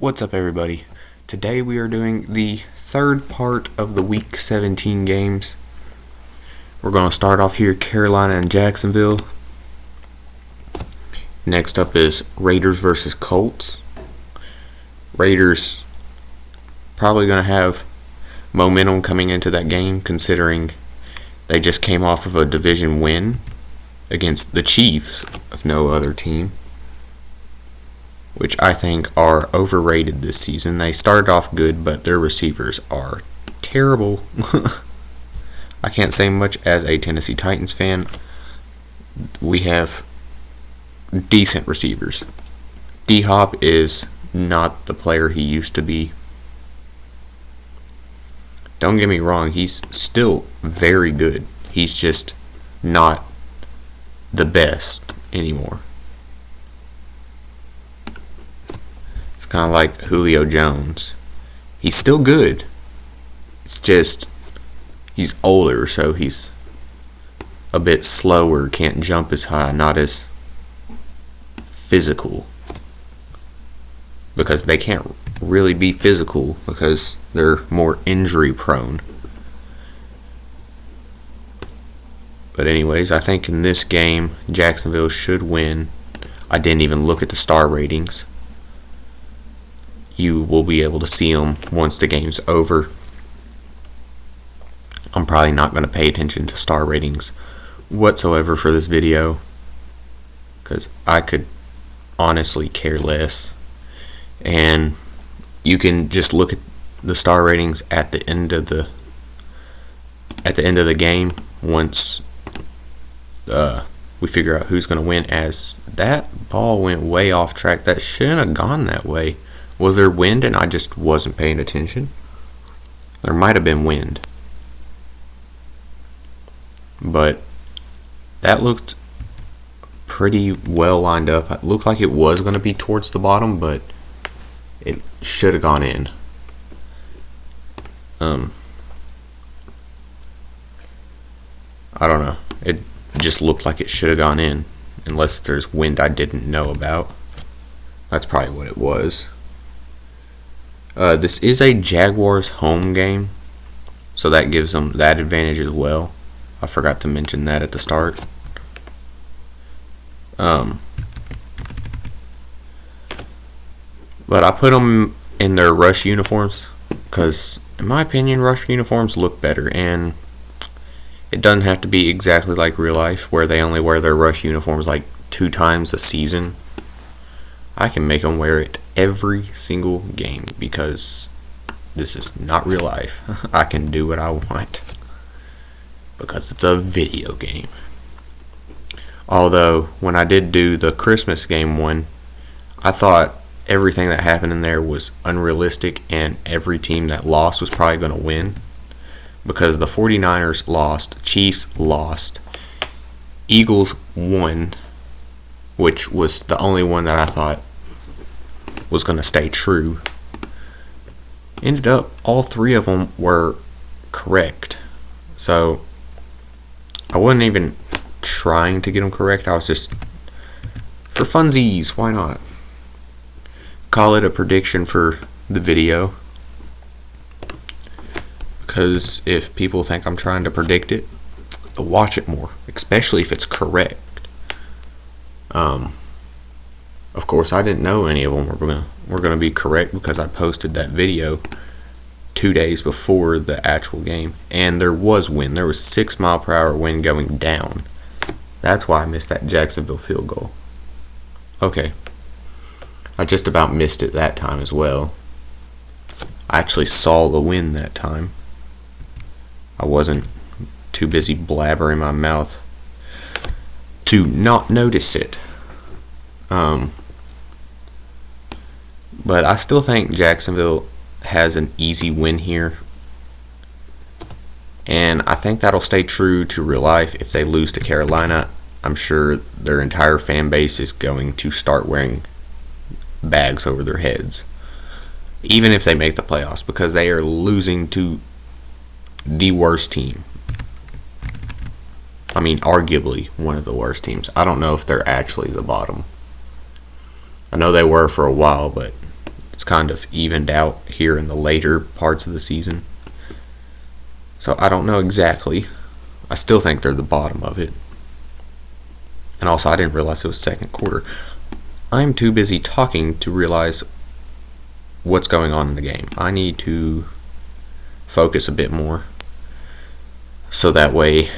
What's up, everybody? Today we are doing the third part of the Week 17 games. We're going to start off here, Carolina and Jacksonville. Next up is Raiders versus Colts. Raiders probably going to have momentum coming into that game, considering they just came off of a division win against the Chiefs of no other team, which I think are overrated this season. They started off good, but their receivers are terrible. I can't say much as a Tennessee Titans fan. We have decent receivers. D-Hop is not the player he used to be. Don't get me wrong, he's still very good. He's just not the best anymore. Kind of like Julio Jones. He's still good. It's just he's older, so he's a bit slower, can't jump as high, not as physical. Because they can't really be physical because they're more injury prone. But anyways, I think in this game, Jacksonville should win. I didn't even look at the star ratings. You will be able to see them once the game's over. I'm probably not going to pay attention to star ratings whatsoever for this video, because I could honestly care less. And you can just look at the star ratings at the end of the game once we figure out who's going to win. As that ball went way off track, that shouldn't have gone that way. Was there wind and I just wasn't paying attention? There might have been wind. But that looked pretty well lined up. It looked like it was going to be towards the bottom, but it should have gone in. I don't know. It just looked like it should have gone in. Unless there's wind I didn't know about. That's probably what it was. This is a Jaguars home game, so that gives them that advantage as well. I forgot to mention that at the start. But I put them in their rush uniforms because, in my opinion, rush uniforms look better, and it doesn't have to be exactly like real life where they only wear their rush uniforms like 2 times a season. I can make them wear it every single game because this is not real life. I can do what I want because it's a video game. Although, when I did do the Christmas game one, I thought everything that happened in there was unrealistic and every team that lost was probably going to win. Because the 49ers lost, Chiefs lost, Eagles won, which was the only one that I thought was going to stay true. Ended up, all 3 of them were correct. So, I wasn't even trying to get them correct. I was just, for funsies, why not? Call it a prediction for the video. Because if people think I'm trying to predict it, they'll watch it more. Especially if it's correct. Of course, I didn't know any of them were going to be correct because I posted that video 2 days before the actual game. And there was wind. There was 6 mile per hour wind going down. That's why I missed that Jacksonville field goal. Okay. I just about missed it that time as well. I actually saw the wind that time. I wasn't too busy blabbering my mouth to not notice it. But I still think Jacksonville has an easy win here. And I think that'll stay true to real life. If they lose to Carolina, I'm sure their entire fan base is going to start wearing bags over their heads. Even if they make the playoffs, because they are losing to the worst team. I mean, arguably one of the worst teams. I don't know if they're actually the bottom. I know they were for a while, but It's kind of evened out here in the later parts of the season. So I don't know exactly. I still think they're the bottom of it. And also, I didn't realize it was second quarter. I'm too busy talking to realize what's going on in the game. I need to focus a bit more. So that way,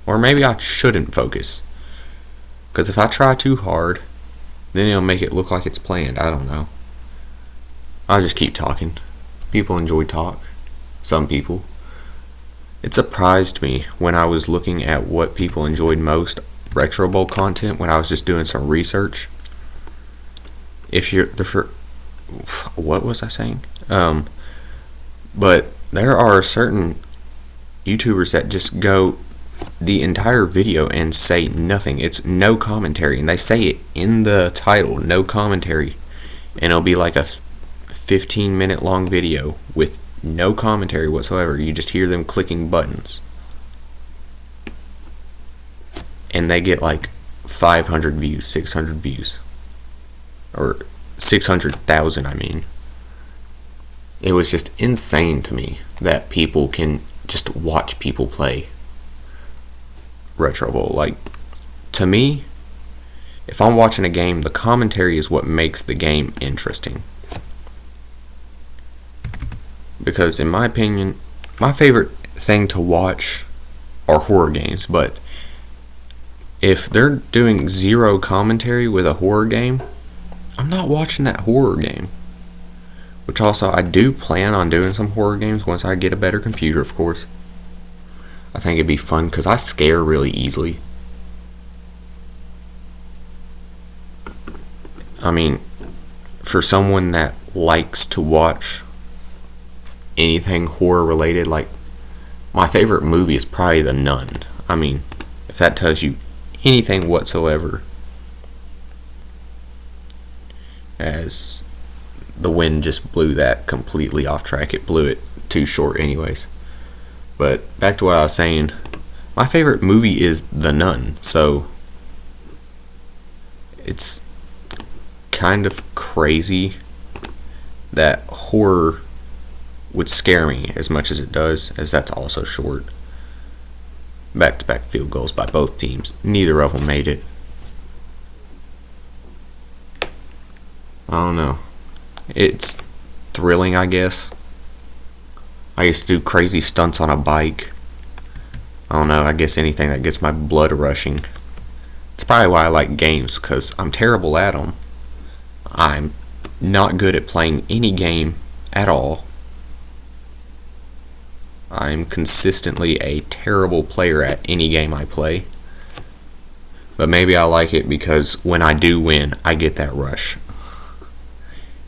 or maybe I shouldn't focus. Because if I try too hard, then it'll make it look like it's planned. I don't know. I'll just keep talking. People enjoy talk. Some people. It surprised me when I was looking at what people enjoyed most, Retro Bowl content, when I was just doing some research. If you're what was I saying? But there are certain YouTubers that just go the entire video and say nothing. It's no commentary, and they say it in the title, no commentary, and it'll be like a 15-minute long video with no commentary whatsoever. You just hear them clicking buttons, and they get like 500 views, 600 views, or 600,000. I mean, it was just insane to me that people can just watch people play Retro Bowl. Like, to me, if I'm watching a game, the commentary is what makes the game interesting. Because in my opinion, my favorite thing to watch are horror games, but if they're doing zero commentary with a horror game, I'm not watching that horror game. Which also, I do plan on doing some horror games once I get a better computer, of course. I think it'd be fun because I scare really easily. I mean, for someone that likes to watch anything horror related, like, my favorite movie is probably The Nun. I mean, if that tells you anything whatsoever. As the wind just blew that completely off track. It blew it too short anyways. But back to what I was saying, my favorite movie is The Nun, so it's kind of crazy that horror would scare me as much as it does, as that's also short. Back-to-back field goals by both teams. Neither of them made it. I don't know. It's thrilling, I guess. I used to do crazy stunts on a bike. I don't know, I guess anything that gets my blood rushing. It's probably why I like games, because I'm terrible at them. I'm not good at playing any game at all. I'm consistently a terrible player at any game I play. But maybe I like it because when I do win, I get that rush.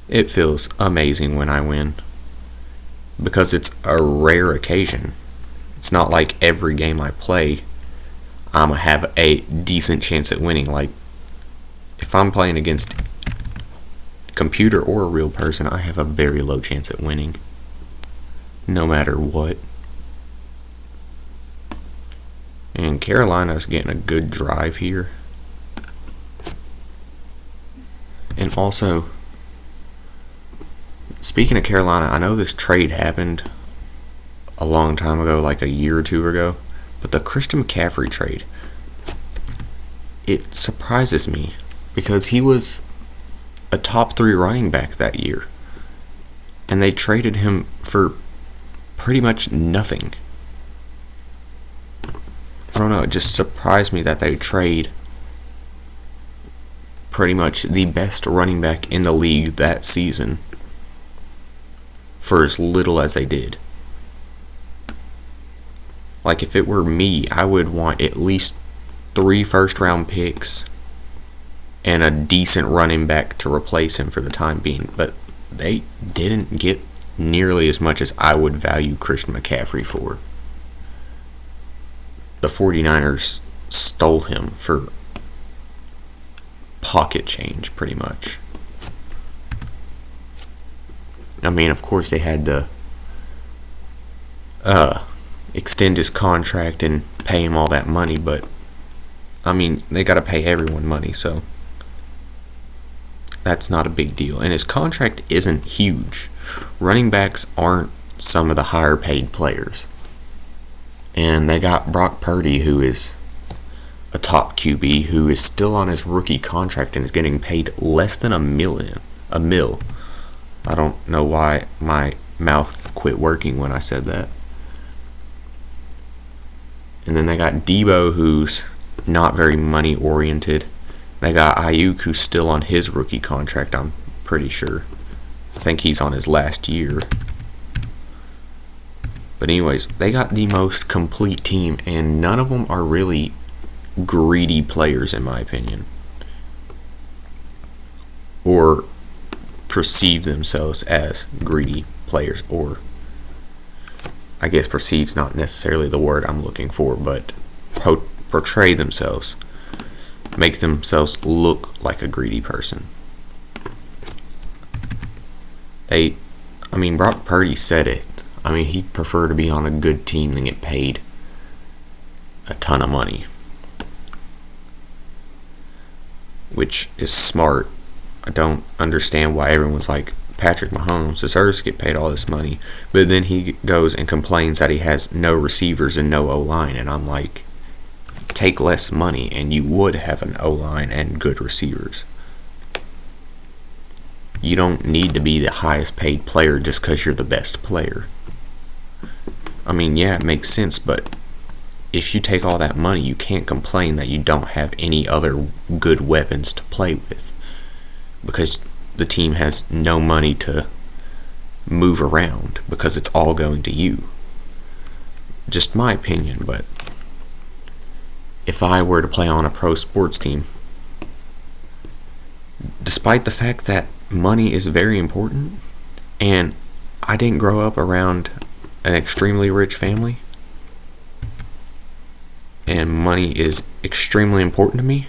It feels amazing when I win. Because it's a rare occasion. It's not like every game I play, I'm gonna have a decent chance at winning. Like, if I'm playing against a computer or a real person, I have a very low chance at winning. No matter what. And Carolina's getting a good drive here. And also, speaking of Carolina, I know this trade happened a long time ago, like a year or two ago, but the Christian McCaffrey trade, it surprises me because he was a top 3 running back that year, and they traded him for pretty much nothing. I don't know, it just surprised me that they trade pretty much the best running back in the league that season for as little as they did. Like, if it were me, I would want at least 3 first-round picks and a decent running back to replace him for the time being. But they didn't get nearly as much as I would value Christian McCaffrey for. The 49ers stole him for pocket change, pretty much. I mean, of course, they had to extend his contract and pay him all that money, but I mean, they got to pay everyone money, so that's not a big deal. And his contract isn't huge. Running backs aren't some of the higher paid players. And they got Brock Purdy, who is a top QB, who is still on his rookie contract and is getting paid less than a mil. I don't know why my mouth quit working when I said that. And then they got Debo, who's not very money oriented. They got Ayuk, who's still on his rookie contract, I'm pretty sure. I think he's on his last year. But anyways, they got the most complete team, and none of them are really greedy players, in my opinion. Or perceive themselves as greedy players, or I guess perceive's not necessarily the word I'm looking for, but portray themselves, make themselves look like a greedy person. Brock Purdy said it. He'd prefer to be on a good team than get paid a ton of money, which is smart. I don't understand why everyone's like, Patrick Mahomes deserves to get paid all this money, but then he goes and complains that he has no receivers and no O-line, and I'm like, take less money and you would have an O-line and good receivers. You don't need to be the highest paid player just because you're the best player. Yeah, it makes sense, but if you take all that money, you can't complain that you don't have any other good weapons to play with, because the team has no money to move around because it's all going to you. Just my opinion, but if I were to play on a pro sports team, despite the fact that money is very important, and I didn't grow up around an extremely rich family, and money is extremely important to me,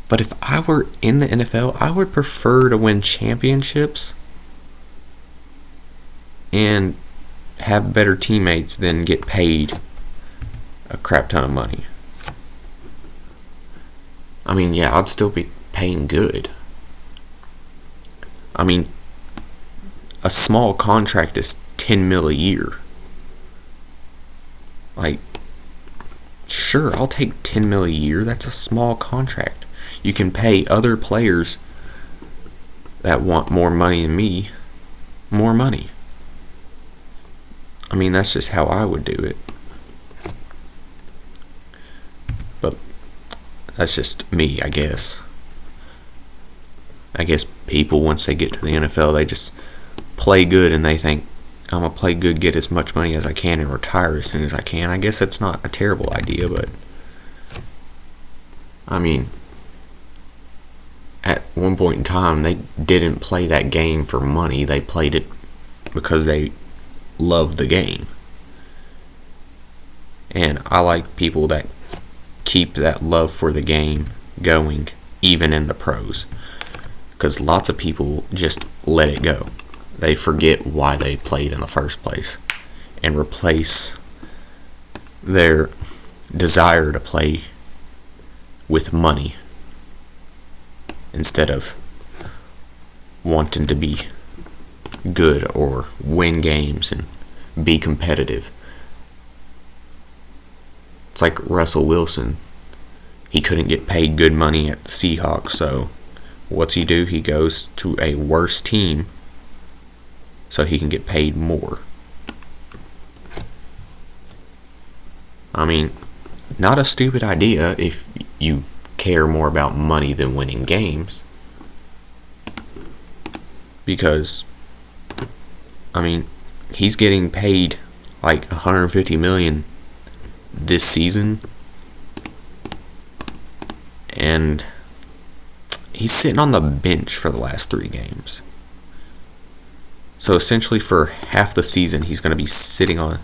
but if I were in the NFL, I would prefer to win championships and have better teammates than get paid a crap ton of money. Yeah, I'd still be paying good. A small contract is $10 million a year. Sure, I'll take $10 million a year. That's a small contract. You can pay other players that want more money than me more money. That's just how I would do it. But that's just me, I guess. I guess people, once they get to the NFL, they just play good and they think, I'm going to play good, get as much money as I can, and retire as soon as I can. I guess that's not a terrible idea, but at one point in time, they didn't play that game for money. They played it because they loved the game. And I like people that keep that love for the game going, even in the pros. Because lots of people just let it go. They forget why they played in the first place and replace their desire to play with money instead of wanting to be good or win games and be competitive. It's like Russell Wilson. He couldn't get paid good money at the Seahawks, so what's he do? He goes to a worse team so he can get paid more. Not a stupid idea if you care more about money than winning games. Because, he's getting paid like $150 million this season, and he's sitting on the bench for the last 3 games. So essentially for half the season, he's going to be sitting on,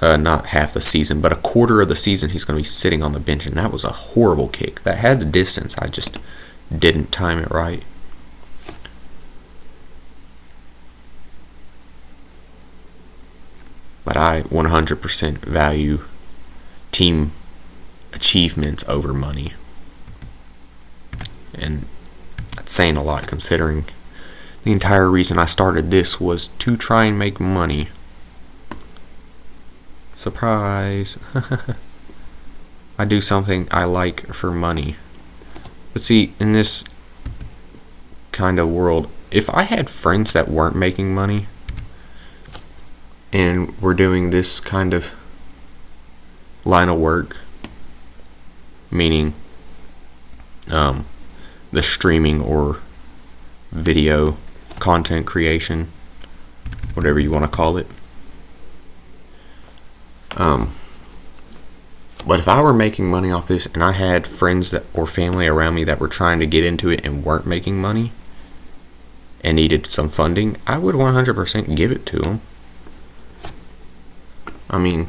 not half the season, but a quarter of the season, he's going to be sitting on the bench. And that was a horrible kick. That had the distance. I just didn't time it right. But I 100% value team achievements over money. and that's saying a lot considering the entire reason I started this was to try and make money. Surprise! I do something I like for money. But see, in this kind of world, if I had friends that weren't making money and were doing this kind of line of work, meaning the streaming or video content creation, whatever you want to call it. But if I were making money off this and I had friends that or family around me that were trying to get into it and weren't making money and needed some funding, I would 100% give it to them. I mean,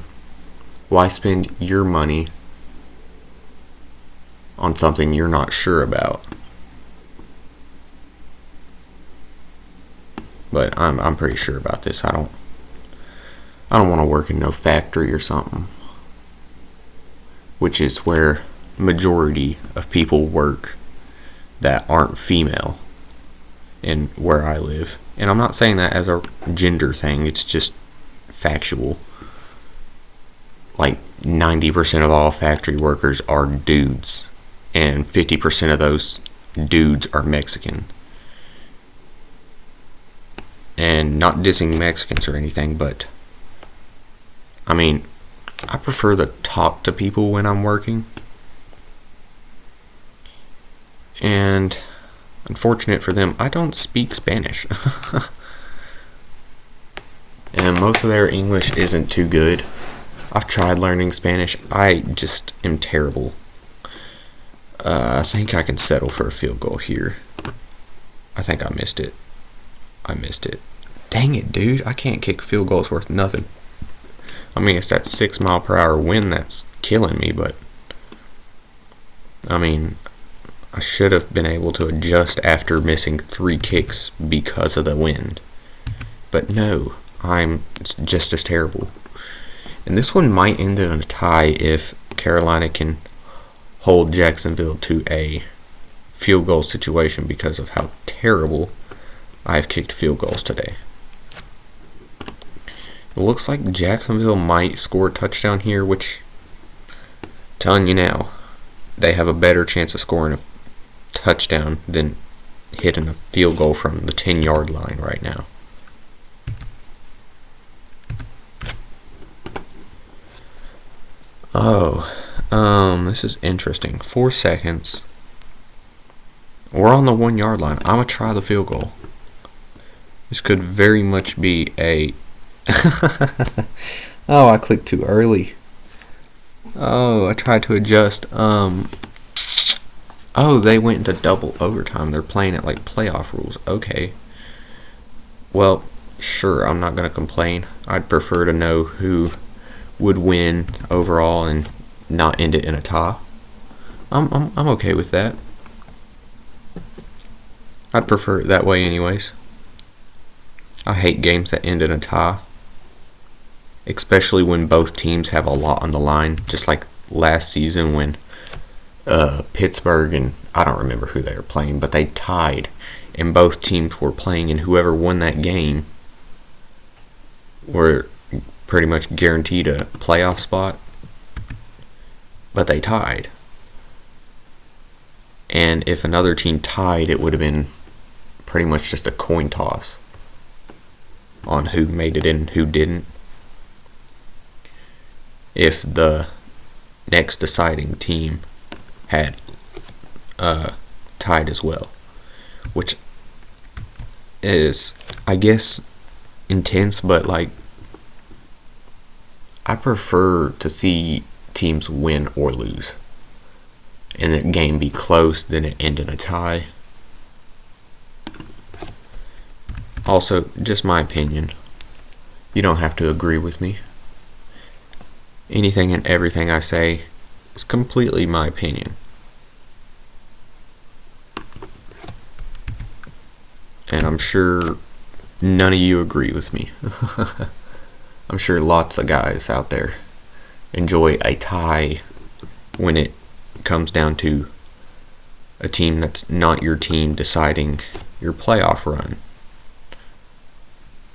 why spend your money on something you're not sure about? But I'm pretty sure about this. I don't want to work in no factory or something, which is where majority of people work that aren't female in where I live. And I'm not saying that as a gender thing, it's just factual. Like 90% of all factory workers are dudes, and 50% of those dudes are Mexican. And not dissing Mexicans or anything, but I mean, I prefer to talk to people when I'm working. And unfortunate for them, I don't speak Spanish. And most of their English isn't too good. I've tried learning Spanish. I just am terrible. I think I can settle for a field goal here. I think I missed it. Dang it, dude. I can't kick field goals worth nothing. I mean, it's that 6 mile per hour wind that's killing me, but I mean, I should have been able to adjust after missing 3 kicks because of the wind. But no, it's just as terrible. And this one might end in a tie if Carolina can hold Jacksonville to a field goal situation because of how terrible I've kicked field goals today. It looks like Jacksonville might score a touchdown here, which, telling you now, they have a better chance of scoring a touchdown than hitting a field goal from the 10-yard line right now. This is interesting. 4 seconds. We're on the 1-yard line. I'm going to try the field goal. This could very much be a... Oh, I clicked too early. Oh, I tried to adjust. Oh, they went into double overtime. They're playing it like playoff rules. Okay. Well, sure, I'm not going to complain. I'd prefer to know who would win overall and not end it in a tie. I'm okay with that. I'd prefer it that way anyways. I hate games that end in a tie, especially when both teams have a lot on the line, just like last season when Pittsburgh and I don't remember who they were playing, but they tied, and both teams were playing, and whoever won that game were pretty much guaranteed a playoff spot, but they tied. And if another team tied, it would have been pretty much just a coin toss on who made it in and who didn't. If the next deciding team had tied as well, which is, I guess, intense, but like, I prefer to see teams win or lose and the game be close than it end in a tie. Also, just my opinion. You don't have to agree with me. Anything and everything I say is completely my opinion. And I'm sure none of you agree with me. I'm sure lots of guys out there enjoy a tie when it comes down to a team that's not your team deciding your playoff run.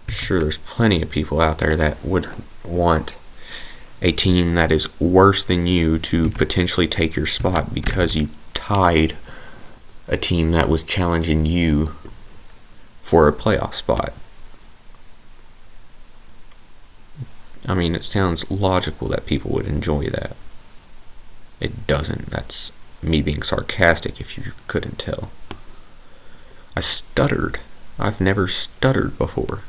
I'm sure there's plenty of people out there that would want a team that is worse than you to potentially take your spot because you tied a team that was challenging you for a playoff spot. I mean, it sounds logical that people would enjoy that. It doesn't. That's me being sarcastic if you couldn't tell. I stuttered. I've never stuttered before.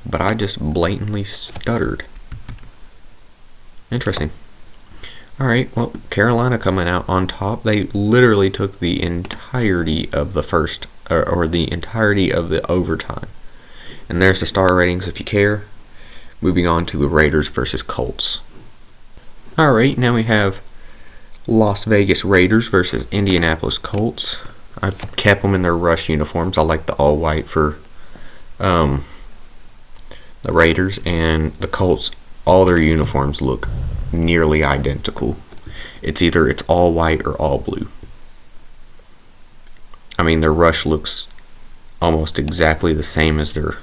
But I just blatantly stuttered. Interesting. Alright, well, Carolina coming out on top. They literally took the entirety of the first, or the entirety of the overtime. And there's the star ratings if you care. Moving on to the Raiders versus Colts. Alright, now we have Las Vegas Raiders versus Indianapolis Colts. I kept them in their rush uniforms. I like the all-white for the Raiders, and the Colts, all their uniforms look nearly identical. It's either it's all white or all blue. I mean, their rush looks almost exactly the same as their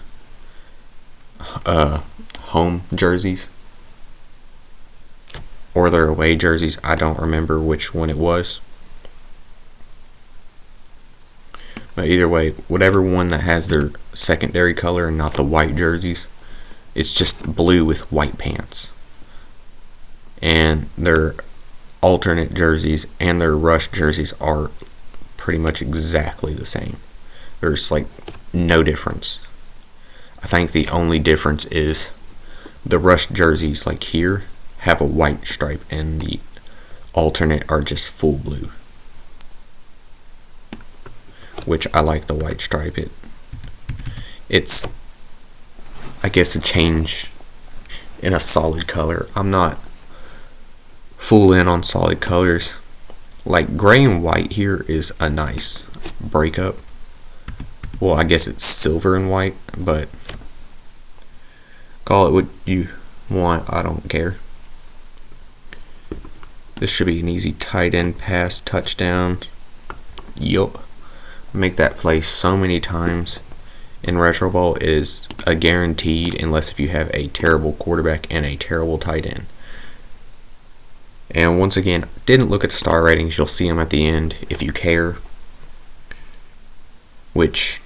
home jerseys or their away jerseys. I don't remember which one it was. But either way, whatever one that has their secondary color and not the white jerseys, it's just blue with white pants. And their alternate jerseys and their rush jerseys are pretty much exactly the same. There's like no difference. I think the only difference is the rush jerseys, like here, have a white stripe and the alternate are just full blue. Which I like the white stripe. It's, I guess, a change in a solid color. I'm not full in on solid colors. Like gray and white here is a nice breakup. Well, I guess it's silver and white, but call it what you want. I don't care. This should be an easy tight end pass touchdown. Yup. Make that play so many times in Retro Bowl is a guaranteed, unless if you have a terrible quarterback and a terrible tight end. And once again, didn't look at the star ratings. You'll see them at the end if you care, which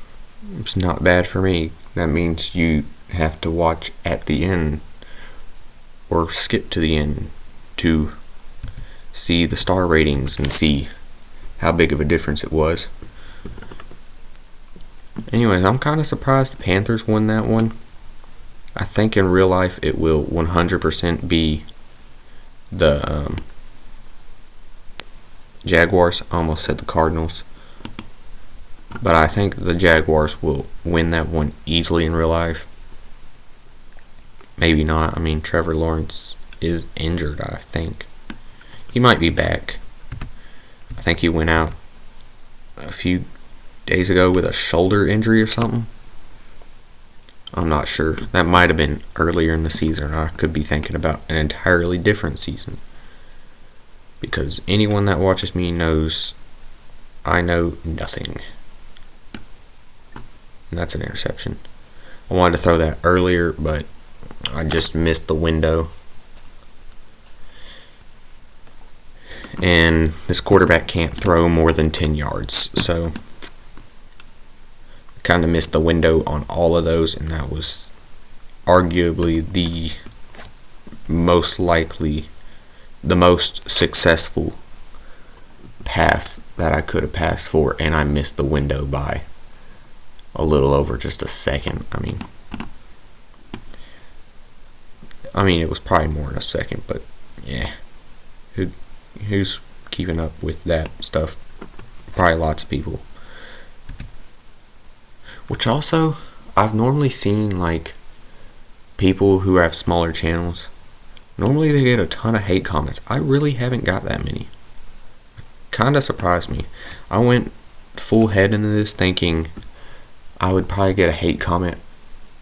is not bad for me. That means you have to watch at the end or skip to the end to see the star ratings and see how big of a difference it was. Anyways, I'm kind of surprised the Panthers won that one. I think in real life it will 100% be the Jaguars. I almost said the Cardinals. But I think the Jaguars will win that one easily in real life. Maybe not. I mean, Trevor Lawrence is injured, I think. He might be back. I think he went out a few days ago with a shoulder injury or something. I'm not sure. That might have been earlier in the season. I could be thinking about an entirely different season. Because anyone that watches me knows I know nothing. And that's an interception. I wanted to throw that earlier, but I just missed the window. And this quarterback can't throw more than 10 yards. So kind of missed the window on all of those, and that was arguably the most successful pass that I could have passed for, and I missed the window by a little over just a second. I mean it was probably more than a second, but yeah, who's keeping up with that stuff? Probably lots of people. Which also, I've normally seen like people who have smaller channels. Normally they get a ton of hate comments. I really haven't got that many. Kinda surprised me. I went full head into this thinking I would probably get a hate comment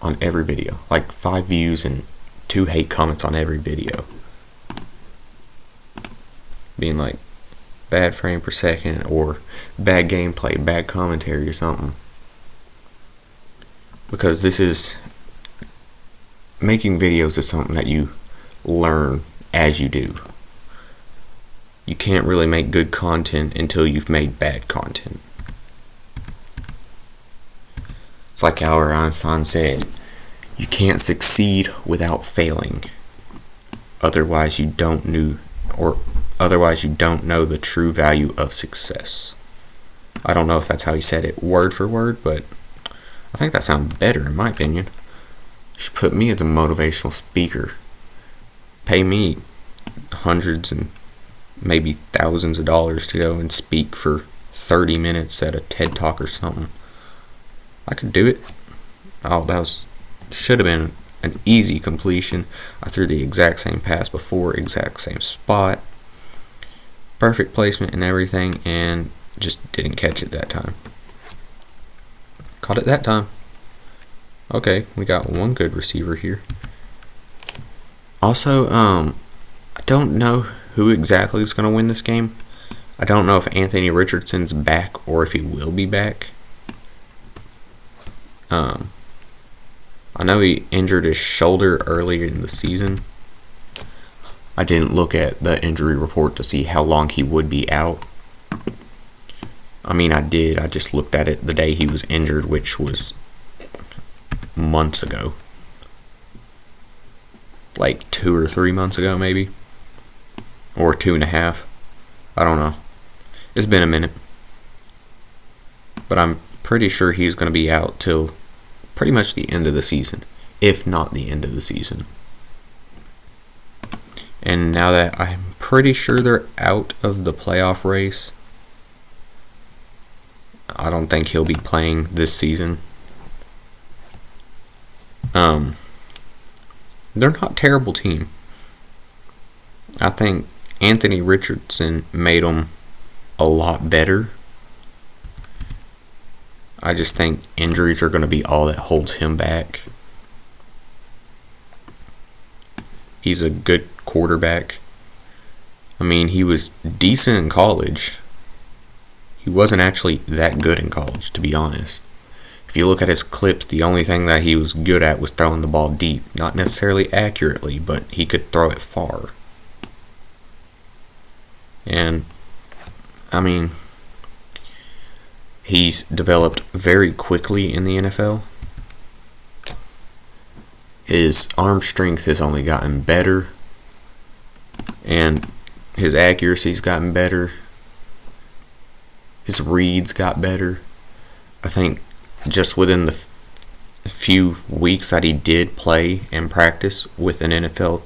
on every video. Like 5 views and 2 hate comments on every video. Being like, bad frame per second or bad gameplay, bad commentary or something. Because this is making videos is something that you learn as you do. You can't really make good content until you've made bad content. It's like Albert Einstein said, you can't succeed without failing. Otherwise you don't know the true value of success. I don't know if that's how he said it word for word, but I think that sounds better in my opinion. You should put me as a motivational speaker. Pay me hundreds and maybe thousands of dollars to go and speak for 30 minutes at a TED Talk or something. I could do it. Should have been an easy completion. I threw the exact same pass before, exact same spot, perfect placement and everything, and just didn't catch it that time. Caught it that time. Okay, we got one good receiver here. Also, I don't know who exactly is going to win this game. I don't know if Anthony Richardson's back or if he will be back. I know he injured his shoulder earlier in the season. I didn't look at the injury report to see how long he would be out. I mean, I did. I just looked at it the day he was injured, which was months ago. Like 2 or 3 months ago, maybe. Or 2.5. I don't know. It's been a minute. But I'm pretty sure he's going to be out till pretty much the end of the season, if not the end of the season. And now that I'm pretty sure they're out of the playoff race, I don't think he'll be playing this season. They're not a terrible team. I think Anthony Richardson made them a lot better. I just think injuries are going to be all that holds him back. He's a good quarterback. I mean, he was decent in college. He wasn't actually that good in college, to be honest. If you look at his clips, the only thing that he was good at was throwing the ball deep. Not necessarily accurately, but he could throw it far. And, I mean, he's developed very quickly in the NFL. His arm strength has only gotten better, and his accuracy's gotten better. His reads got better. I think just within the few weeks that he did play and practice with an NFL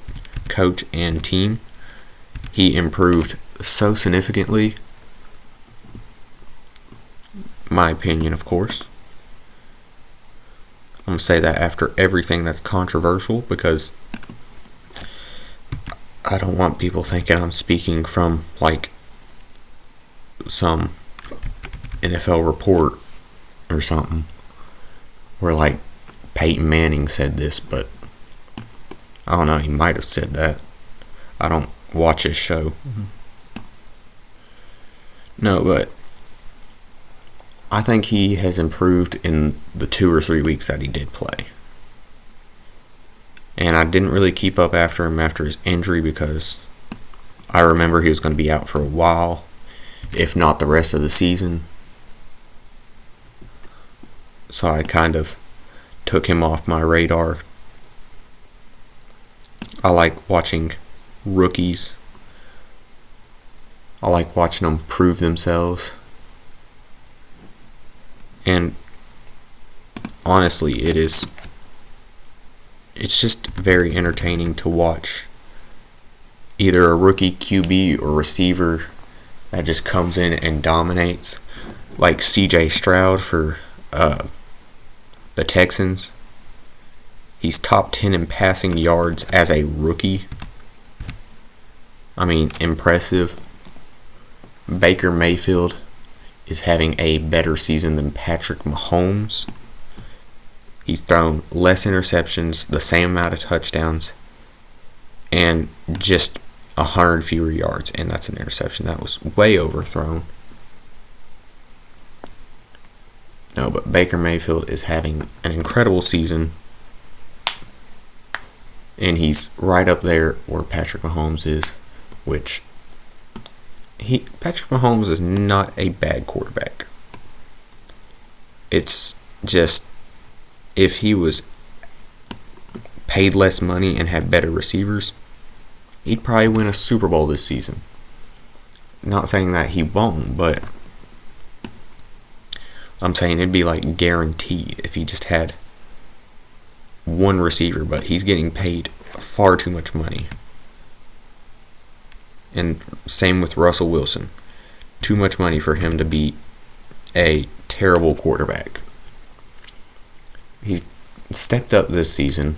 coach and team, he improved so significantly. My opinion, of course. I'm going to say that after everything that's controversial, because I don't want people thinking I'm speaking from like some NFL report or something where like Peyton Manning said this, but I don't know, he might have said that. I don't watch his show. No, but I think he has improved in the 2 or 3 weeks that he did play. And I didn't really keep up after him after his injury because I remember he was going to be out for a while, if not the rest of the season. So I kind of took him off my radar. I like watching rookies. I like watching them prove themselves. And honestly, it's just very entertaining to watch either a rookie QB or receiver that just comes in and dominates, like CJ Stroud for the Texans. He's top 10 in passing yards as a rookie. I mean, impressive. Baker Mayfield is having a better season than Patrick Mahomes. He's thrown less interceptions, the same amount of touchdowns, and just 100 fewer yards, and that's an interception. That was way overthrown. No, but Baker Mayfield is having an incredible season, and he's right up there where Patrick Mahomes is, which Patrick Mahomes is not a bad quarterback. It's just, if he was paid less money and had better receivers, he'd probably win a Super Bowl this season. Not saying that he won't, but I'm saying it'd be like guaranteed if he just had one receiver, but he's getting paid far too much money. And same with Russell Wilson. Too much money for him to be a terrible quarterback. He stepped up this season.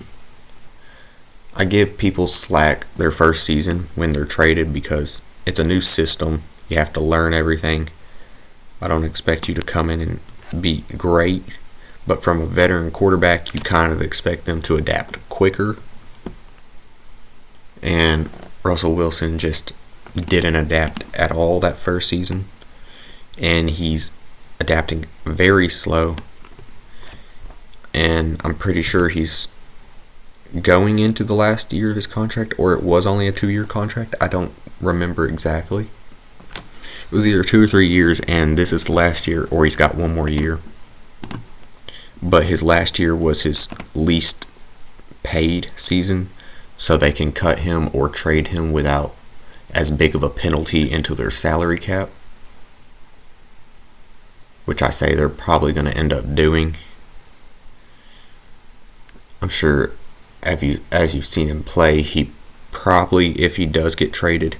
I give people slack their first season when they're traded because it's a new system. You have to learn everything. I don't expect you to come in and be great, but from a veteran quarterback, you kind of expect them to adapt quicker. And Russell Wilson just didn't adapt at all that first season, and he's adapting very slow. And I'm pretty sure he's going into the last year of his contract, or it was only a 2-year contract. I don't remember exactly. It was either 2 or 3 years, and this is the last year, or he's got one more year. But his last year was his least paid season, so they can cut him or trade him without as big of a penalty into their salary cap, which I say they're probably going to end up doing. I'm sure as you've seen him play, he probably, if he does get traded,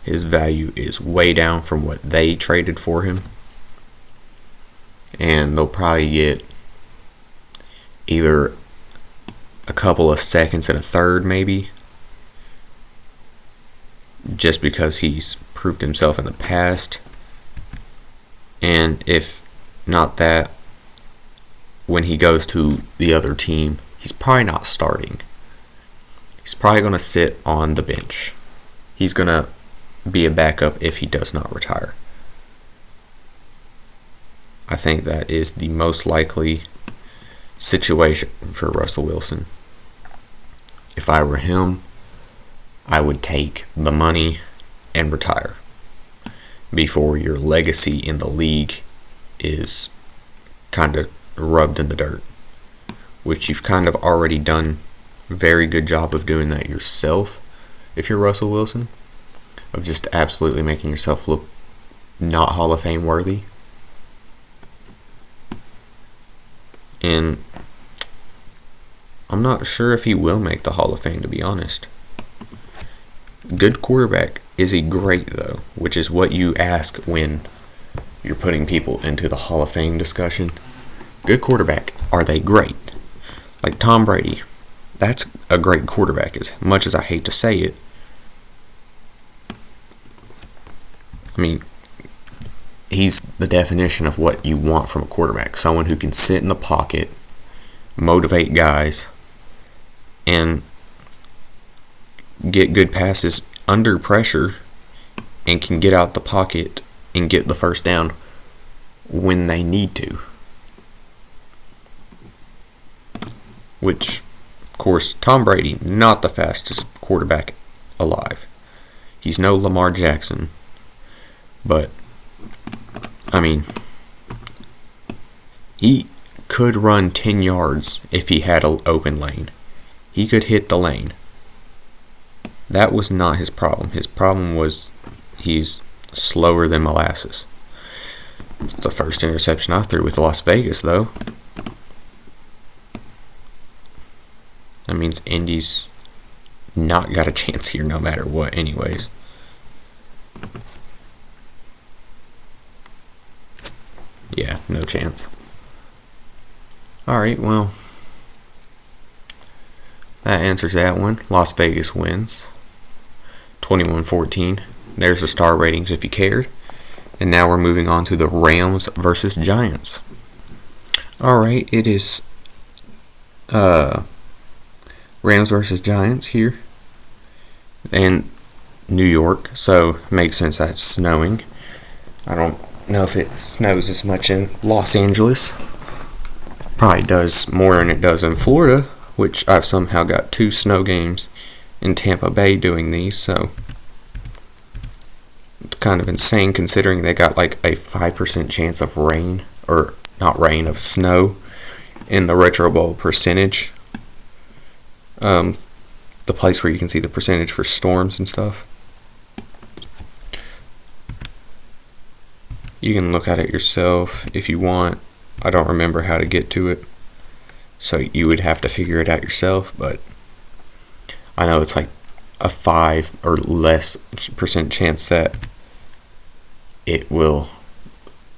his value is way down from what they traded for him. And they'll probably get either a couple of seconds and a third, maybe, just because he's proved himself in the past. And if not that, when he goes to the other team, he's probably not starting. He's probably going to sit on the bench. He's going to be a backup if he does not retire. I think that is the most likely situation for Russell Wilson. If I were him, I would take the money and retire before your legacy in the league is kind of rubbed in the dirt, which you've kind of already done a very good job of doing that yourself if you're Russell Wilson, of just absolutely making yourself look not Hall of Fame worthy. And I'm not sure if he will make the Hall of Fame, to be honest. Good quarterback. Is he great, though? Which is what you ask when you're putting people into the Hall of Fame discussion. Good quarterback. Are they great? Like Tom Brady. That's a great quarterback, as much as I hate to say it. I mean, he's the definition of what you want from a quarterback. Someone who can sit in the pocket, motivate guys, and get good passes under pressure, and can get out the pocket and get the first down when they need to. Which, of course, Tom Brady, not the fastest quarterback alive. He's no Lamar Jackson. But, I mean, he could run 10 yards if he had an open lane. He could hit the lane. That was not his problem. His problem was he's slower than molasses. It's the first interception I threw with Las Vegas, though. That means Indy's not got a chance here no matter what anyways. Yeah, no chance. Alright, well, that answers that one. Las Vegas wins 21-14. There's the star ratings if you cared. And now we're moving on to the Rams versus Giants. Alright, it is Rams versus Giants here. And New York, so it makes sense that it's snowing. I don't know if it snows as much in Los Angeles. Probably does more than it does in Florida, which I've somehow got 2 snow games in Tampa Bay doing these, so it's kind of insane considering they got like a 5% chance of rain, or not rain, of snow in the Retro Bowl percentage. The place where you can see the percentage for storms and stuff. You can look at it yourself if you want. I don't remember how to get to it, so you would have to figure it out yourself, but I know it's like a 5 or less % chance that it will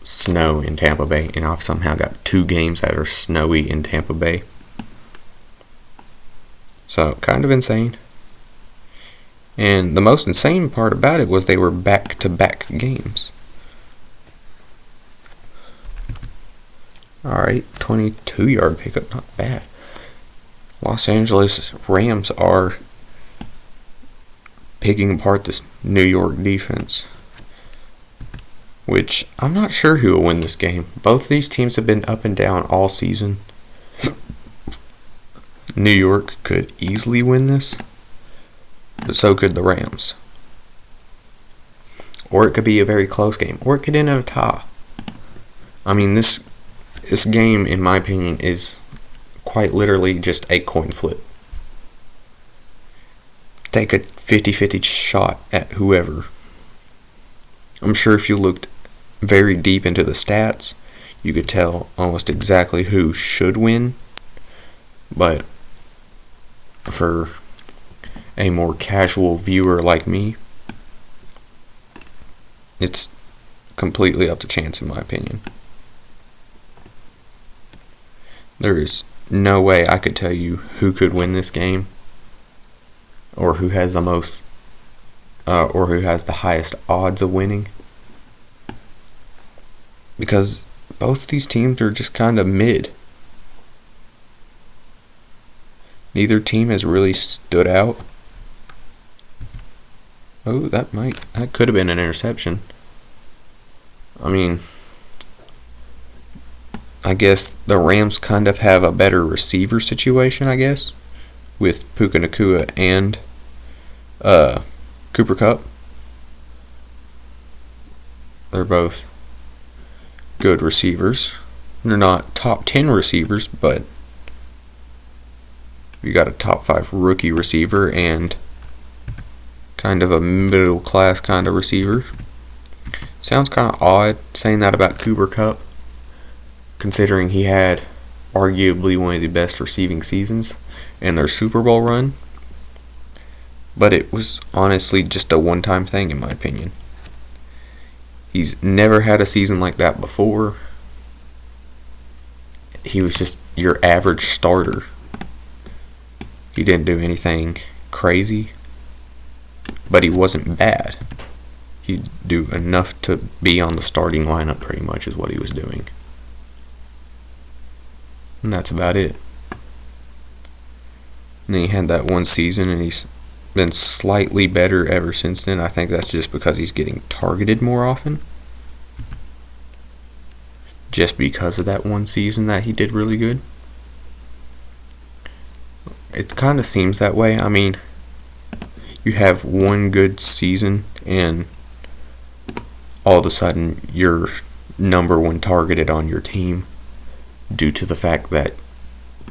snow in Tampa Bay, and I've somehow got 2 games that are snowy in Tampa Bay. So, kind of insane. And the most insane part about it was they were back-to-back games. Alright, 22-yard pickup, not bad. Los Angeles Rams are picking apart this New York defense, which I'm not sure who will win this game. Both these teams have been up and down all season. New York could easily win this, but so could the Rams. Or it could be a very close game, or it could end in a tie. I mean, this game, in my opinion, is quite literally just a coin flip. Take a 50-50 shot at whoever. I'm sure if you looked very deep into the stats, you could tell almost exactly who should win. But for a more casual viewer like me, it's completely up to chance in my opinion. There is no way I could tell you who could win this game, or who has the most, or who has the highest odds of winning, because both these teams are just kind of mid. Neither team has really stood out. Oh, that could have been an interception. I mean, I guess the Rams kind of have a better receiver situation, I guess, with Puka Nacua and Cooper Kupp. They're both good receivers. They're not top 10 receivers, but you got a top 5 rookie receiver and kind of a middle class kind of receiver. Sounds kind of odd saying that about Cooper Kupp, considering he had arguably one of the best receiving seasons in their Super Bowl run. But it was honestly just a one-time thing in my opinion. He's never had a season like that before. He was just your average starter. He didn't do anything crazy, but he wasn't bad. He'd do enough to be on the starting lineup pretty much is what he was doing. And that's about it. And then he had that one season, and he's been slightly better ever since then. I think that's just because he's getting targeted more often. Just because of that one season that he did really good. It kind of seems that way. I mean, you have one good season, and all of a sudden you're number 1 targeted on your team due to the fact that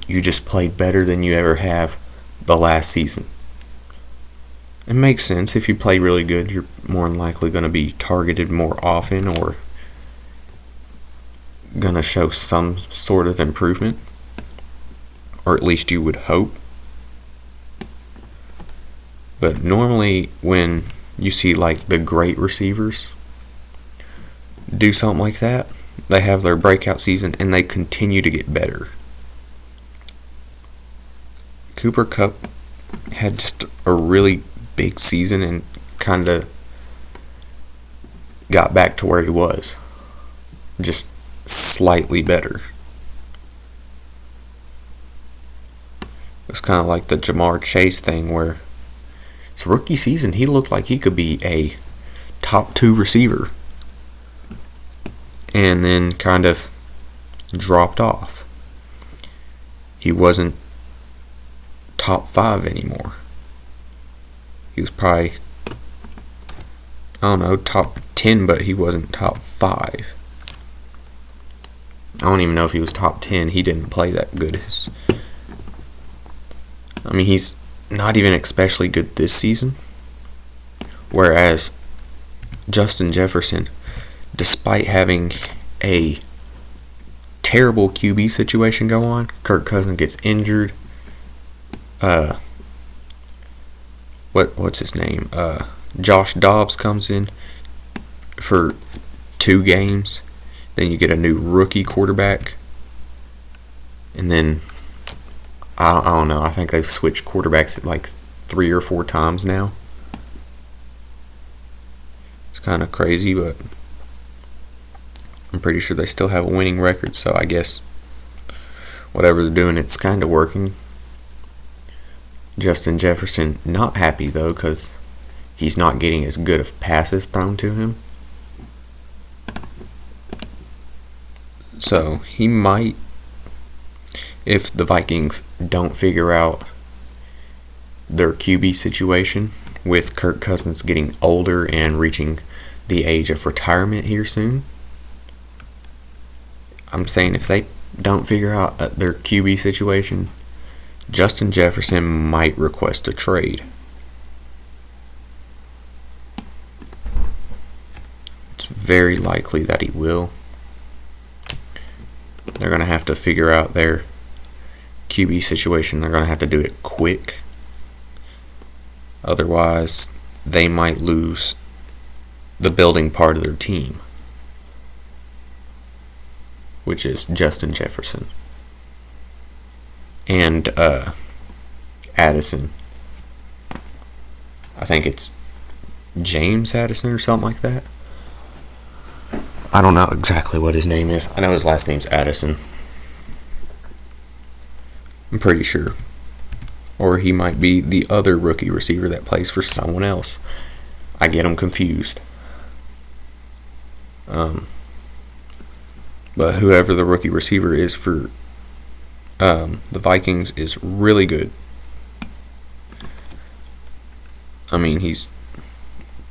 you just played better than you ever have the last season. It makes sense. If you play really good, you're more than likely going to be targeted more often, or going to show some sort of improvement, or at least you would hope. But normally when you see like the great receivers do something like that, they have their breakout season and they continue to get better. Cooper Kupp had just a really big season and kind of got back to where he was, just slightly better. It's kind of like the Jamar Chase thing, where his rookie season, he looked like he could be a top 2 receiver. And then kind of dropped off. He wasn't top 5 anymore. He was probably, top 10, but he wasn't top 5. I don't even know if he was top 10. He didn't play that good. He's not even especially good this season. Whereas Justin Jefferson, despite having a terrible QB situation go on, Kirk Cousins gets injured. What's his name? Josh Dobbs comes in for 2 games. Then you get a new rookie quarterback. And then, I don't know, I think they've switched quarterbacks like 3 or 4 times now. It's kind of crazy, but I'm pretty sure they still have a winning record, so I guess whatever they're doing, it's kind of working. Justin Jefferson not happy, though, because he's not getting as good of passes thrown to him. So he might, if the Vikings don't figure out their QB situation with Kirk Cousins getting older and reaching the age of retirement here soon. I'm saying if they don't figure out their QB situation, Justin Jefferson might request a trade. It's very likely that he will. They're going to have to figure out their QB situation. They're going to have to do it quick. Otherwise, they might lose the building part of their team, which is Justin Jefferson and Addison. I think it's James Addison or something like that. I don't know exactly what his name is. I know his last name's Addison. I'm pretty sure. Or he might be the other rookie receiver that plays for someone else. I get him confused. But whoever the rookie receiver is for the Vikings is really good. He's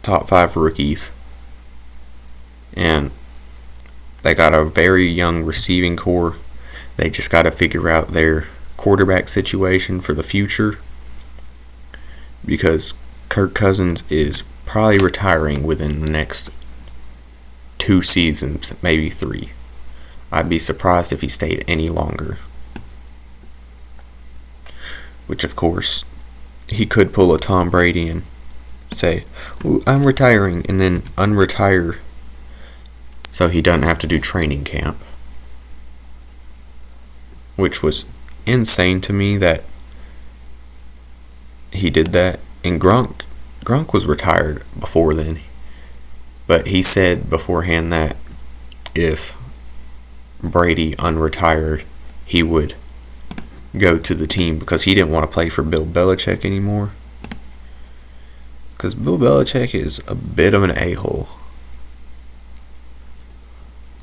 top 5 rookies. And they got a very young receiving core. They just got to figure out their quarterback situation for the future, because Kirk Cousins is probably retiring within the next 2 seasons, maybe 3. I'd be surprised if he stayed any longer. Which, of course, he could pull a Tom Brady and say, I'm retiring, and then unretire so he doesn't have to do training camp. Which was insane to me that he did that. And Gronk was retired before then. But he said beforehand that if Brady unretired, he would go to the team because he didn't want to play for Bill Belichick anymore. Because Bill Belichick is a bit of an a-hole,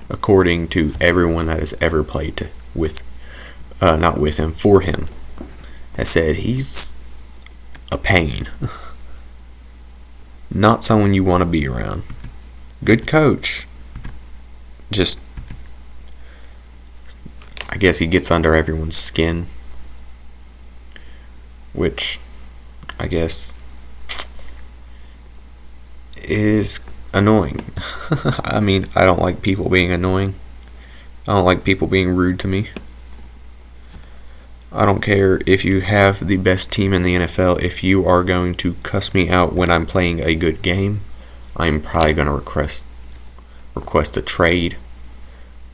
according to everyone that has ever played for him, has said he's a pain. Not someone you want to be around. Good coach. Just, I guess he gets under everyone's skin, which I guess is annoying. I don't like people being annoying. I don't like people being rude to me. I don't care if you have the best team in the NFL. If you are going to cuss me out when I'm playing a good game, I'm probably going to request a trade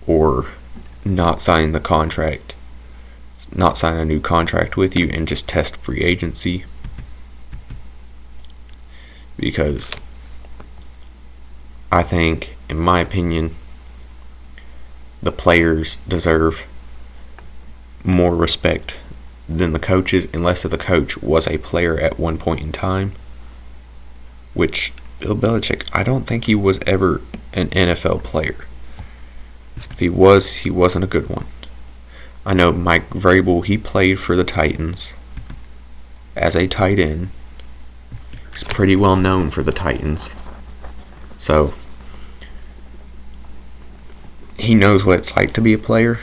or not sign the contract. Not sign a new contract with you and just test free agency. Because I think, in my opinion, the players deserve more respect than the coaches, unless the coach was a player at one point in time. which Bill Belichick, I don't think he was ever an NFL player. If he was, he wasn't a good one. I know Mike Vrabel, he played for the Titans as a tight end. He's pretty well known for the Titans. So, he knows what it's like to be a player.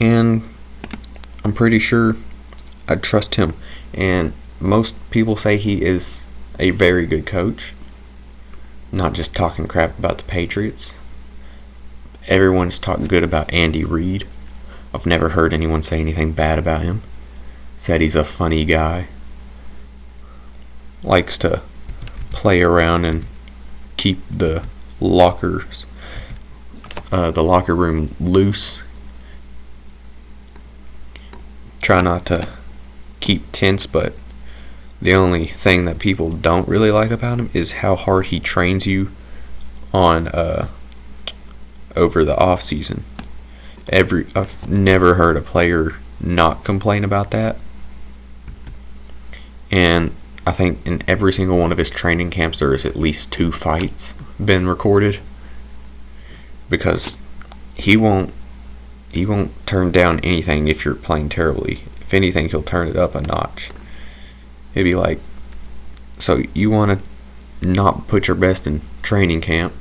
And I'm pretty sure I'd trust him. And most people say he is a very good coach. Not just talking crap about the Patriots. Everyone's talking good about Andy Reid. I've never heard anyone say anything bad about him. Said he's a funny guy. Likes to play around and keep the locker room loose. Try not to keep tense, but the only thing that people don't really like about him is how hard he trains you on over the off season. I've never heard a player not complain about that. And I think in every single one of his training camps there is at least 2 fights been recorded, because he won't turn down anything if you're playing terribly. If anything, he'll turn it up a notch. He'd be like, so you want to not put your best in training camp?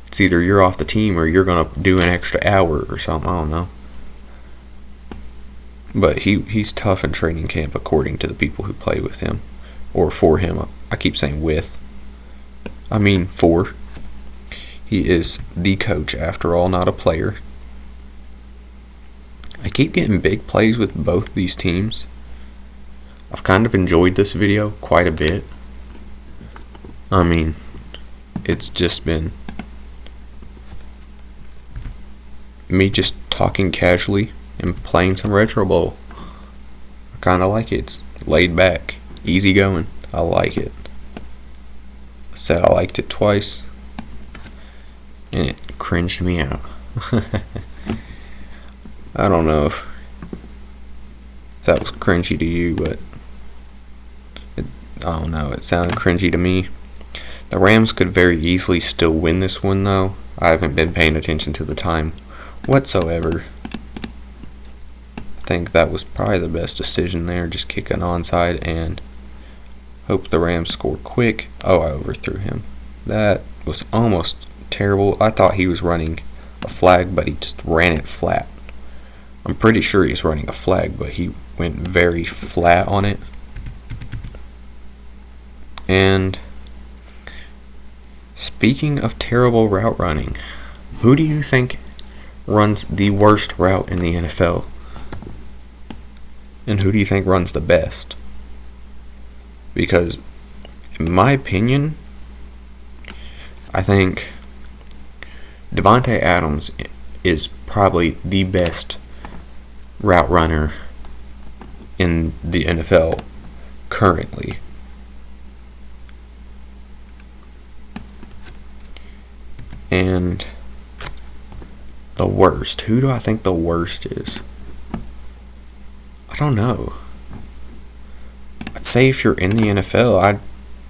It's either you're off the team or you're going to do an extra hour or something. I don't know. But he's tough in training camp according to the people who play with him. Or for him. I keep saying with. I mean for. He is the coach after all, not a player. I keep getting big plays with both these teams. I've kind of enjoyed this video quite a bit. I mean, it's just been me just talking casually and playing some Retro Bowl. I kind of like it. It's laid back, easy going. I like it. I said I liked it twice, and it cringed me out. I don't know if that was cringy to you, but I don't know. It sounded cringy to me. The Rams could very easily still win this one, though. I haven't been paying attention to the time whatsoever. I think that was probably the best decision there. Just kick an onside and hope the Rams score quick. Oh, I overthrew him. That was almost terrible. I thought he was running a flag, but he just ran it flat. I'm pretty sure he's running a flag, but he went very flat on it. And speaking of terrible route running, who do you think runs the worst route in the NFL? And who do you think runs the best? Because, in my opinion, I think Davante Adams is probably the best route runner in the NFL currently. And the worst. Who do I think the worst is? I don't know. I'd say if you're in the NFL, I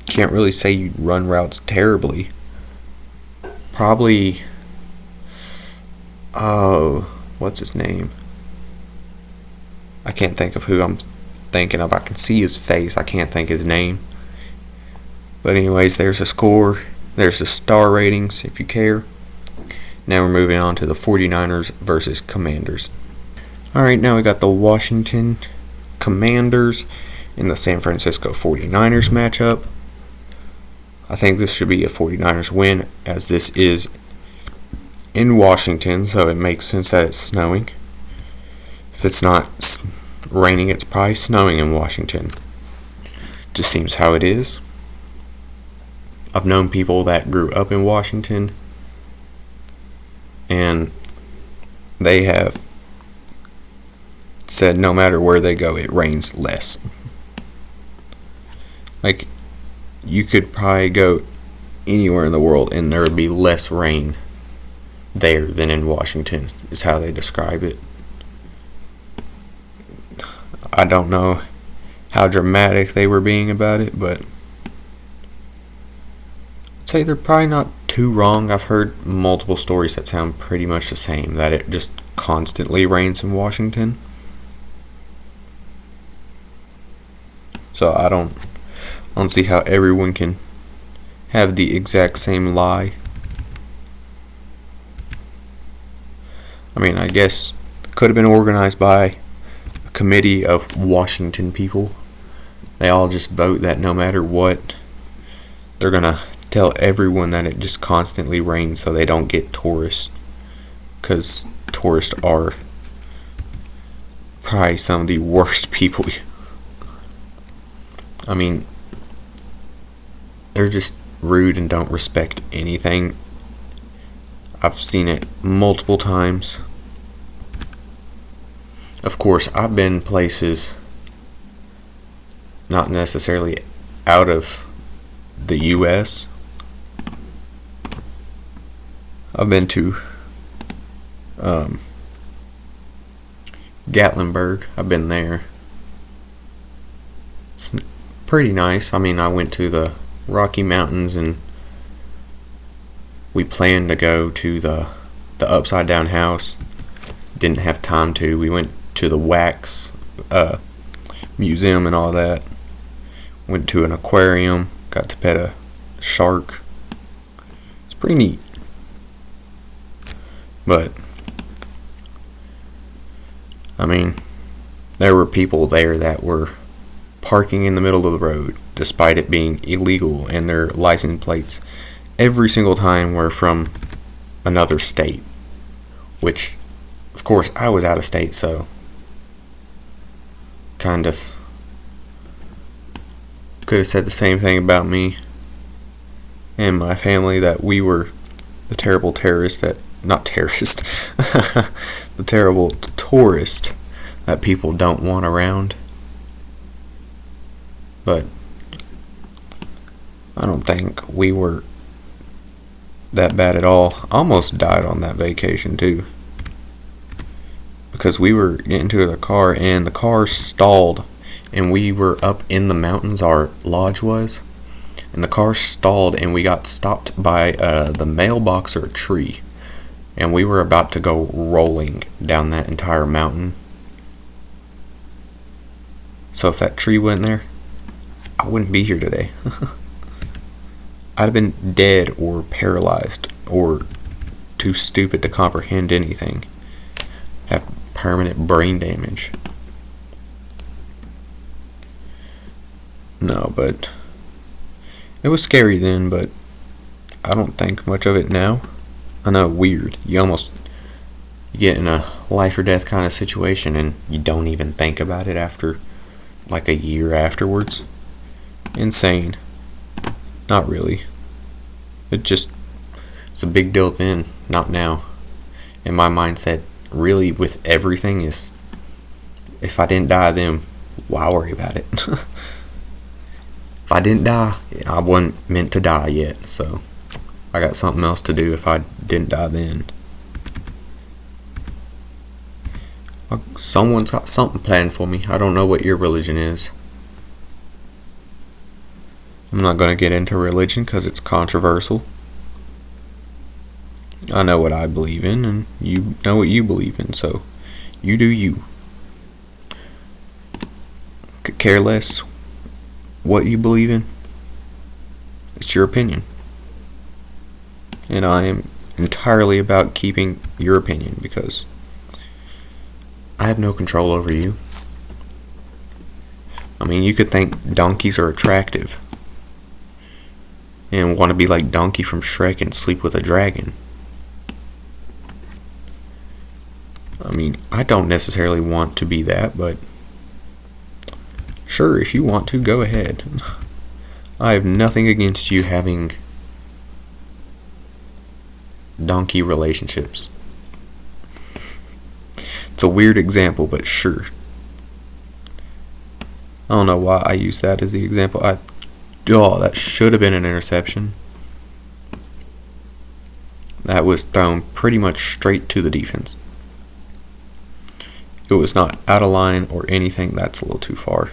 can't really say you run routes terribly. Probably, what's his name? I can't think of who I'm thinking of. I can see his face. I can't think his name. But anyways, there's a score. There's the star ratings, if you care. Now we're moving on to the 49ers versus Commanders. Alright, now we got the Washington Commanders in the San Francisco 49ers matchup. I think this should be a 49ers win, as this is in Washington, so it makes sense that it's snowing. If it's not raining, it's probably snowing in Washington. Just seems how it is. I've known people that grew up in Washington, and they have said no matter where they go, it rains less. Like, you could probably go anywhere in the world and there would be less rain there than in Washington, is how they describe it. I don't know how dramatic they were being about it, but I'd say they're probably not too wrong. I've heard multiple stories that sound pretty much the same, that it just constantly rains in Washington. So I don't see how everyone can have the exact same lie. I mean, I guess it could have been organized by a committee of Washington people. They all just vote that no matter what, they're gonna tell everyone that it just constantly rains so they don't get tourists. Because tourists are probably some of the worst people. I mean, they're just rude and don't respect anything. I've seen it multiple times. Of course, I've been places not necessarily out of the U.S. I've been to Gatlinburg. I've been there. It's pretty nice. I mean, I went to the Rocky Mountains and we planned to go to the Upside Down House. Didn't have time to. We went to the wax museum and all that. Went to an aquarium. Got to pet a shark. It's pretty neat. But I mean, there were people there that were parking in the middle of the road despite it being illegal, and their license plates every single time were from another state, which of course I was out of state, so kind of could have said the same thing about me and my family, that we were the terrible terrorists that, not terrorist, the terrible tourist that people don't want around. But I don't think we were that bad at all. I almost died on that vacation too, because we were getting to the car and the car stalled, and we were up in the mountains, our lodge was, and the car stalled and we got stopped by the mailbox or a tree, and we were about to go rolling down that entire mountain. So if that tree wasn't there, I wouldn't be here today. I'd have been dead or paralyzed or too stupid to comprehend anything. Have permanent brain damage. No, but it was scary then, but I don't think much of it now. I know, weird. You almost get in a life or death kind of situation and you don't even think about it after like a year afterwards. Insane. Not really. It's a big deal then, not now. And my mindset really with everything is, if I didn't die then, why worry about it? If I didn't die, I wasn't meant to die yet, so I got something else to do if I didn't die then. Someone's got something planned for me. I don't know what your religion is. I'm not going to get into religion because it's controversial. I know what I believe in, and you know what you believe in, so you do you. Could care less what you believe in. It's your opinion. And I am entirely about keeping your opinion because I have no control over you. I mean, you could think donkeys are attractive and want to be like Donkey from Shrek and sleep with a dragon. I mean, I don't necessarily want to be that, but sure, if you want to, go ahead. I have nothing against you having donkey relationships. It's a weird example, but sure. I don't know why I use that as the example. That should have been an interception. That was thrown pretty much straight to the defense. It was not out of line or anything. That's a little too far.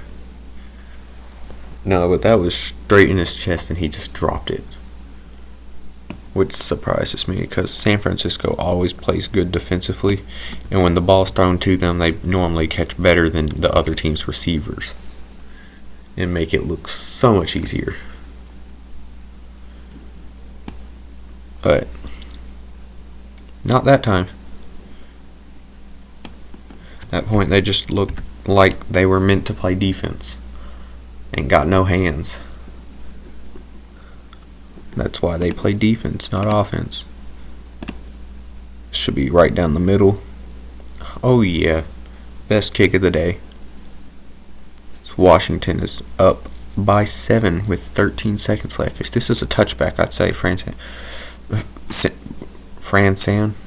No, but that was straight in his chest and he just dropped it. Which surprises me because San Francisco always plays good defensively, and when the ball's thrown to them, they normally catch better than the other team's receivers and make it look so much easier. But not that time. At that point, they just looked like they were meant to play defense and got no hands. That's why they play defense, not offense. Should be right down the middle. Oh yeah, best kick of the day. Washington is up by 7 with 13 seconds left. If this is a touchback, I'd say Fransan.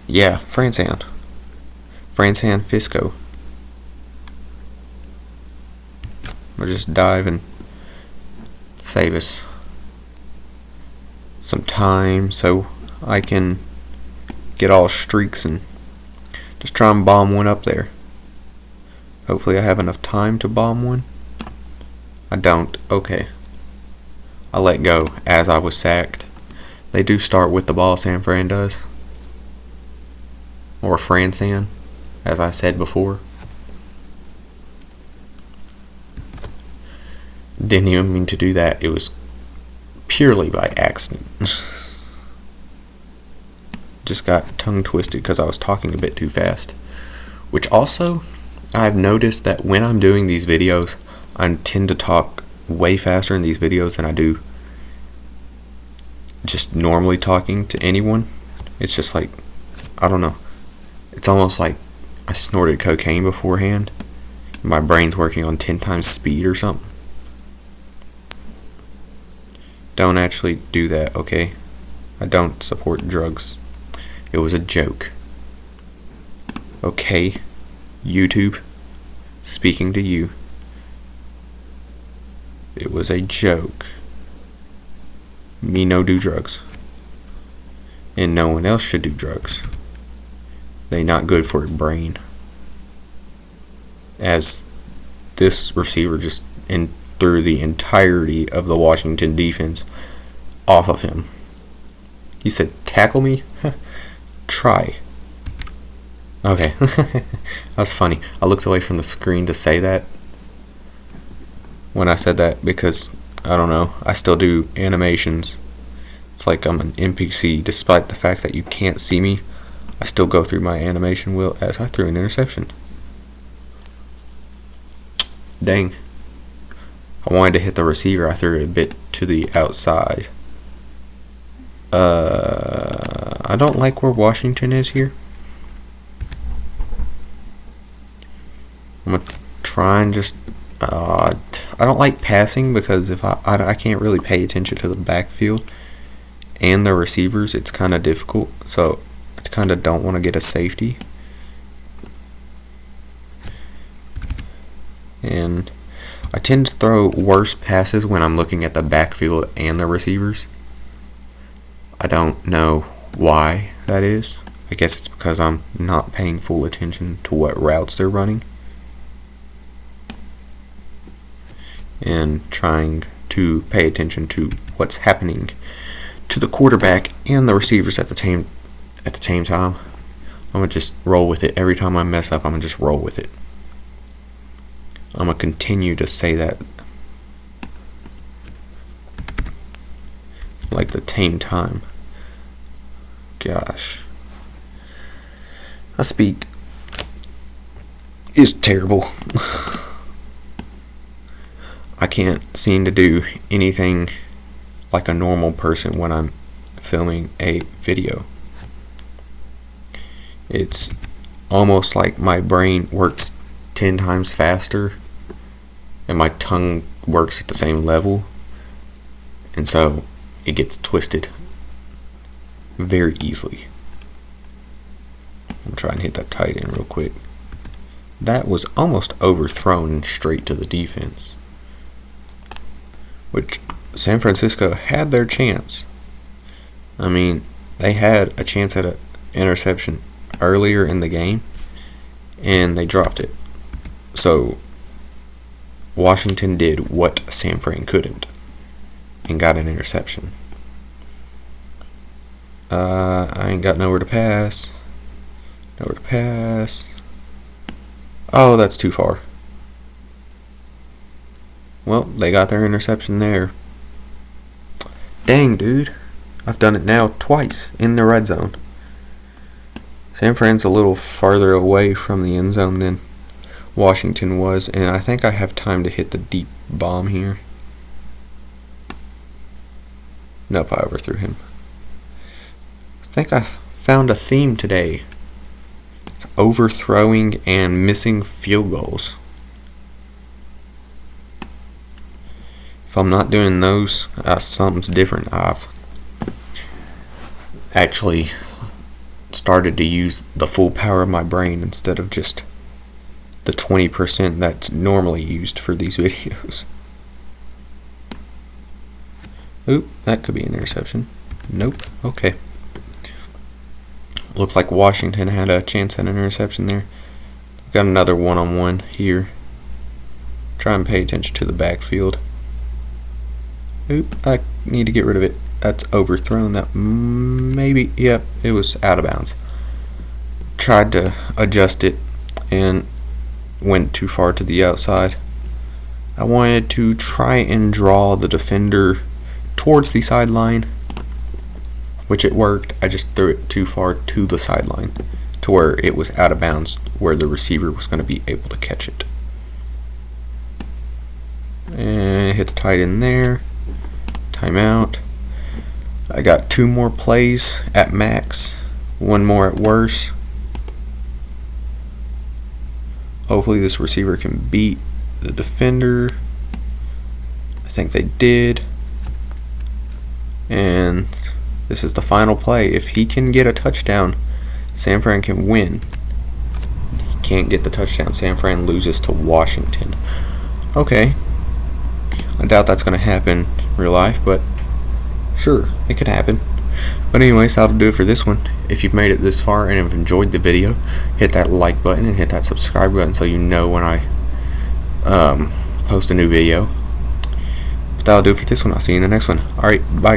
Yeah, Fransan Fisco. We'll just dive and save us some time so I can get all streaks and just try and bomb one up there. Hopefully I have enough time to bomb one. I don't. Okay. I let go as I was sacked. They do start with the ball, San Fran does. Or Fransan, as I said before. Didn't even mean to do that. It was purely by accident. Just got tongue twisted because I was talking a bit too fast. Which also, I've noticed that when I'm doing these videos, I tend to talk way faster in these videos than I do just normally talking to anyone. It's just like, I don't know. It's almost like I snorted cocaine beforehand. My brain's working on 10 times speed or something. Don't actually do that, okay? I don't support drugs. It was a joke. Okay, YouTube, speaking to you. It was a joke. Me no do drugs. And no one else should do drugs. They not good for your brain. As this receiver just threw the entirety of the Washington defense off of him. He said, tackle me? Try. Okay. That was funny. I looked away from the screen to say that when I said that because, I don't know, I still do animations. It's like I'm an NPC. Despite the fact that you can't see me, I still go through my animation wheel as I threw an interception. Dang. I wanted to hit the receiver. I threw it a bit to the outside. I don't like where Washington is here. I'm going to try and just... I don't like passing because if I can't really pay attention to the backfield and the receivers, it's kind of difficult. So I kind of don't want to get a safety. And I tend to throw worse passes when I'm looking at the backfield and the receivers. I don't know why that is. I guess it's because I'm not paying full attention to what routes they're running and trying to pay attention to what's happening to the quarterback and the receivers at the same time. I'm going to just roll with it. Every time I mess up, I'm going to just roll with it. I'm going to continue to say that like the same time. Gosh. I speak is terrible. I can't seem to do anything like a normal person when I'm filming a video. It's almost like my brain works 10 times faster and my tongue works at the same level, and so it gets twisted very easily. I'm trying to hit that tight end real quick. That was almost overthrown straight to the defense, which San Francisco had their chance. I mean, they had a chance at an interception earlier in the game, and they dropped it. So, Washington did what San Fran couldn't and got an interception. I ain't got nowhere to pass. Nowhere to pass. Oh, that's too far. Well, they got their interception there. Dang, dude. I've done it now twice in the red zone. San Fran's a little farther away from the end zone than Washington was, and I think I have time to hit the deep bomb here. Nope, I overthrew him. I think I found a theme today. Overthrowing and missing field goals. If I'm not doing those, something's different. I've actually started to use the full power of my brain instead of just the 20% that's normally used for these videos. Oop, that could be an interception. Nope, okay. Looked like Washington had a chance at an interception there. Got another one-on-one here. Try and pay attention to the backfield. Oop, I need to get rid of it. That's overthrown. That maybe, yep, it was out of bounds. Tried to adjust it and went too far to the outside. I wanted to try and draw the defender towards the sideline, which it worked. I just threw it too far to the sideline to where it was out of bounds, where the receiver was going to be able to catch it. And hit the tight end there. Timeout. I got 2 more plays at max, 1 more at worst. Hopefully this receiver can beat the defender. I think they did. And this is the final play. If he can get a touchdown, San Fran can win. He can't get the touchdown. San Fran loses to Washington. Okay. I doubt that's going to happen in real life, but sure, it could happen. But anyways, that'll do it for this one. If you've made it this far and have enjoyed the video, hit that like button and hit that subscribe button so you know when I post a new video. But that'll do it for this one. I'll see you in the next one. Alright, bye guys.